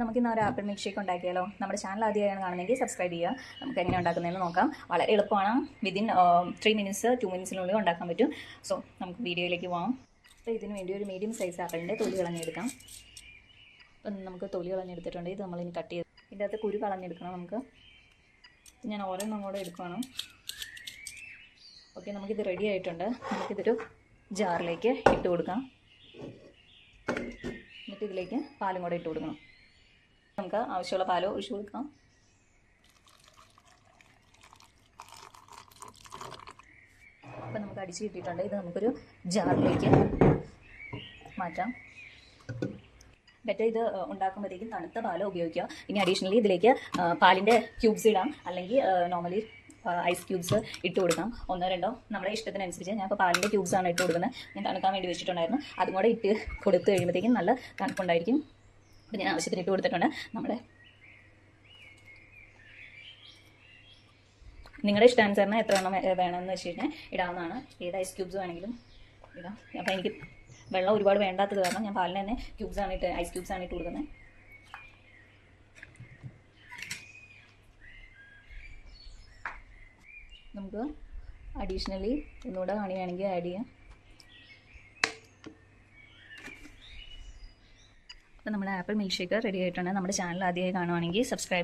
നമുക്ക് ഇന്ന് ഒരു ആപ്പിൾ മിൽക്ക് ഷേക്ക് ഉണ്ടാക്കിയാലോ. നമ്മുടെ ചാനൽ ആദ്യമായാണ് കാണുന്നതെങ്കിൽ സബ്സ്ക്രൈബ് ചെയ്യുക. നമുക്ക് എങ്ങനെ ഉണ്ടാക്കുന്നതെന്ന് നോക്കാം. വളരെ എളുപ്പമാണ്. വിതിൻ 3 മിനിറ്റ്സ് 2 മിനിറ്റ്സിനുള്ളിൽ ഉണ്ടാക്കാൻ പറ്റും. സോ നമുക്ക് വീഡിയോയിലേക്ക് പോകാം. അപ്പോൾ ഇതിന് വേണ്ടി ഒരു മീഡിയം സൈസ് ആപ്പിളിൻ്റെ തൊലി കളഞ്ഞെടുക്കാം. അപ്പം നമുക്ക് തൊലി കളഞ്ഞെടുത്തിട്ടുണ്ട്. ഇത് നമ്മളിനി കട്ട് ചെയ്ത് ഇതിൻ്റെ അകത്ത് കുരു കളഞ്ഞെടുക്കണം. നമുക്ക് ഞാൻ ഓരോന്നും കൂടെ എടുക്കുകയാണ്. ഓക്കെ, നമുക്കിത് റെഡി ആയിട്ടുണ്ട്. നമുക്കിതൊരു ജാറിലേക്ക് ഇട്ട് കൊടുക്കാം. എന്നിട്ട് ഇതിലേക്ക് പാലും കൂടെ ഇട്ട് കൊടുക്കണം. നമുക്ക് ആവശ്യമുള്ള പാലോ ഒഴിച്ചു കൊടുക്കാം. അപ്പം നമുക്ക് അടിച്ച് കിട്ടിയിട്ടുണ്ട്. ഇത് നമുക്കൊരു ജാറിലേക്ക് മാറ്റാം. ബെറ്റർ ഇത് ഉണ്ടാക്കുമ്പോഴത്തേക്കും തണുത്ത പാലോ ഉപയോഗിക്കുക. ഇനി അഡീഷണലി ഇതിലേക്ക് പാലിൻ്റെ ക്യൂബ്സ് ഇടാം, അല്ലെങ്കിൽ നോർമലി ഐസ് ക്യൂബ്സ് ഇട്ട് കൊടുക്കാം. 1-2 നമ്മുടെ ഇഷ്ടത്തിനനുസരിച്ച്. ഞാൻ ഇപ്പോൾ പാലിൻ്റെ ക്യൂബ്സാണ് ഇട്ട് കൊടുക്കുന്നത്. ഞാൻ തണുക്കാൻ വേണ്ടി വെച്ചിട്ടുണ്ടായിരുന്നു. അതും കൂടെ ഇട്ട് കൊടുത്ത് കഴിയുമ്പോഴത്തേക്കും നല്ല തണുപ്പുണ്ടായിരിക്കും. അപ്പോൾ ഞാൻ ആവശ്യത്തിന് ഇട്ട് കൊടുത്തിട്ടുണ്ട്. നിങ്ങളുടെ ഇഷ്ടാനുസരണം എത്ര എണ്ണം വേണമെന്ന് വെച്ച് കഴിഞ്ഞാൽ ഇടാവുന്നതാണ്. ഏത് ഐസ് ക്യൂബ്സ് വേണമെങ്കിലും ഇടാം. അപ്പോൾ എനിക്ക് വെള്ളം ഒരുപാട് വേണ്ടാത്തത് കാരണം ഞാൻ പാലിന് തന്നെ ഐസ് ക്യൂബ്സാണ് ഇട്ട് കൊടുക്കുന്നത്. നമുക്ക് അഡീഷണലി ഒന്നുകൂടെ ഹണി വേണമെങ്കിൽ ആഡ് ചെയ്യാം. അപ്പോൾ നമ്മുടെ ആപ്പിൾ മിൽക്ക് ഷേക്ക് റെഡി ആയിട്ടുണ്ട്. നമ്മുടെ ചാനൽ ആദ്യമായി കാണുവാണെങ്കിൽ സബ്സ്ക്രൈബ്